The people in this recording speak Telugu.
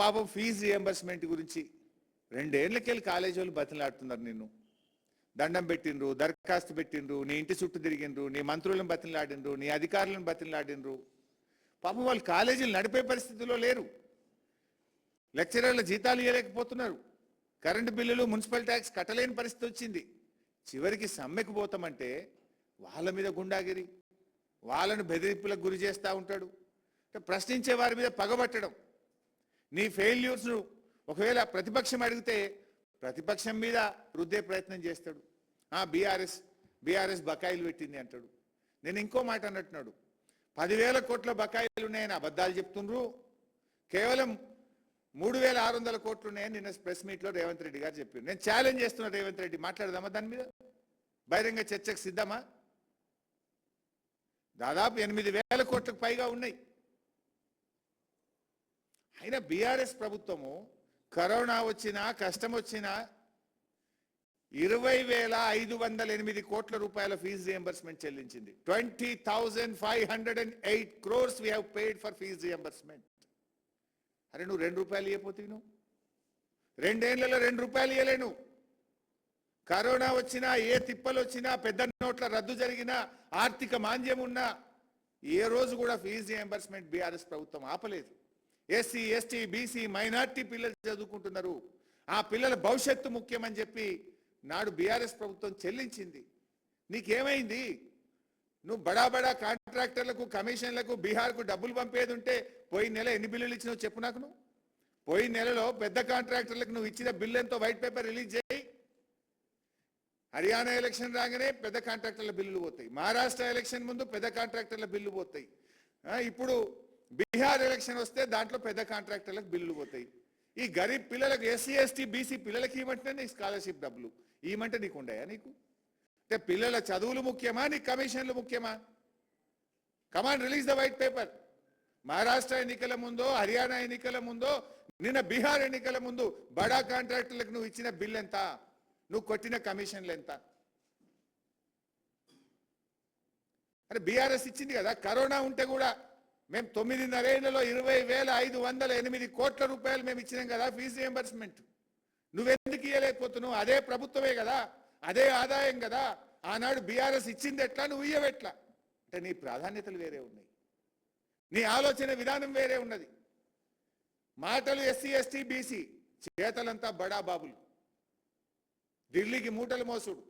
పాపం ఫీజు రియంబర్స్మెంట్ గురించి 2 ఏళ్లకెళ్ళి కాలేజీ వాళ్ళు బతిలాడుతున్నారు. నిన్ను దండం పెట్టిండ్రు, దరఖాస్తు పెట్టిండ్రు, నీ ఇంటి చుట్టూ తిరిగిండ్రు, నీ మంత్రులను బతిలాడిండ్రు, నీ అధికారులను బతిలాడిండ్రు. పాపం వాళ్ళు కాలేజీలు నడిపే పరిస్థితిలో లేరు. లెక్చరర్ల జీతాలు ఇవ్వలేకపోతున్నారు. కరెంటు బిల్లులు, మున్సిపల్ ట్యాక్స్ కట్టలేని పరిస్థితి వచ్చింది. చివరికి సమ్మెకు పోతామంటే వాళ్ళ మీద గుండాగిరి, వాళ్ళను బెదిరింపులకు గురి చేస్తూ ఉంటాడు. ప్రశ్నించే వారి మీద పగబట్టడం. నీ ఫెయిల్యూర్స్ను ఒకవేళ ప్రతిపక్షం అడిగితే ప్రతిపక్షం మీద రుద్దే ప్రయత్నం చేస్తాడు. బీఆర్ఎస్ బకాయిలు పెట్టింది అంటాడు. నేను ఇంకో మాట అన్నట్టున్నాడు, 10,000 కోట్ల బకాయిలు ఉన్నాయని అబద్ధాలు చెప్తుండ్రు. కేవలం 3,600 కోట్లు ఉన్నాయని నిన్న ప్రెస్ మీట్లో రేవంత్ రెడ్డి గారు చెప్పారు. నేను ఛాలెంజ్ చేస్తున్నా, రేవంత్ రెడ్డి మాట్లాడదామా దాని మీద? బహిరంగ చర్చకు సిద్ధమా? దాదాపు 8,000 కోట్లకు పైగా ఉన్నాయి. అయినా బీఆర్ఎస్ ప్రభుత్వము కరోనా వచ్చినా కష్టం వచ్చినా 20,508 కోట్ల రూపాయల fee reimbursement చెల్లించింది. 20,508 crores we have paid for fees reimbursement. అరే నువ్వు 2 రూపాయలు ఇవ్వపోతే నువ్వు 2 ఏళ్లలో 2 రూపాయలు ఇవ్వలేను. కరోనా వచ్చినా, ఏ తిప్పలు వచ్చినా, పెద్ద నోట్ల రద్దు జరిగినా, ఆర్థిక మాంద్యం ఉన్నా ఏ రోజు కూడా ఫీజు రియంబర్స్మెంట్ బీఆర్ఎస్ ప్రభుత్వం ఆపలేదు. ఎస్సీ, ఎస్టీ, బీసీ, మైనార్టీ పిల్లలు చదువుకుంటున్నారు. ఆ పిల్లల భవిష్యత్తు ముఖ్యమని చెప్పి నాడు బీఆర్ఎస్ ప్రభుత్వం చెల్లించింది. నీకేమైంది? నువ్వు బడా కాంట్రాక్టర్లకు, కమిషన్లకు, బీహార్కు డబ్బులు పంపేది ఉంటే పోయిన నెల ఎన్ని బిల్లులు ఇచ్చినావు చెప్పు నాకు. నువ్వు పోయిన నెలలో పెద్ద కాంట్రాక్టర్లకు నువ్వు ఇచ్చిన బిల్లు ఎంతో వైట్ పేపర్ రిలీజ్ చేయి. హర్యానా ఎలక్షన్ రాగానే పెద్ద కాంట్రాక్టర్ల బిల్లులు పోతాయి. మహారాష్ట్ర ఎలక్షన్ ముందు పెద్ద కాంట్రాక్టర్ల బిల్లు పోతాయి. ఇప్పుడు బీహార్ ఎలక్షన్ వస్తే దాంట్లో పెద్ద కాంట్రాక్టర్లకు బిల్లులు పోతాయి. ఈ గరీబ్ పిల్లలకు, ఎస్సీ, ఎస్టీ, బీసీ పిల్లలకి ఇవ్వమంటే నీకు స్కాలర్షిప్ డబ్బులు ఇవ్వమంటే నీకు ఉండయా? నీకు అంటే పిల్లల చదువులు ముఖ్యమా, నీకు కమిషన్లు ముఖ్యమా? Command release the white paper. Maharashtra ఎన్నికల ముందో, హర్యానా ఎన్నికల ముందో, నిన్న బీహార్ ఎన్నికల ముందు బడా కాంట్రాక్టర్లకు నువ్వు ఇచ్చిన బిల్ ఎంత, నువ్వు కొట్టిన కమిషన్లు ఎంత? అరే బీఆర్ఎస్ ఇచ్చింది కదా. కరోనా ఉంటే కూడా మేము 9.5 ఏళ్లలో 20,508 కోట్ల రూపాయలు మేము ఇచ్చినాం కదా ఫీజు రియంబర్స్మెంట్. నువ్వెందుకు ఇవ్వలేకపోతున్నావు? అదే ప్రభుత్వమే కదా, అదే ఆదాయం కదా. ఆనాడు బీఆర్ఎస్ ఇచ్చింది ఎట్లా, నువ్వు ఇయ్యవెట్లా? అంటే నీ ప్రాధాన్యతలు వేరే ఉన్నాయి, నీ ఆలోచన విధానం వేరే ఉన్నది. మాటలు ఎస్సీ, ఎస్టీ, బీసీ, చేతలంతా బడా బాబులు, ఢిల్లీకి మూటలు మోసుడు.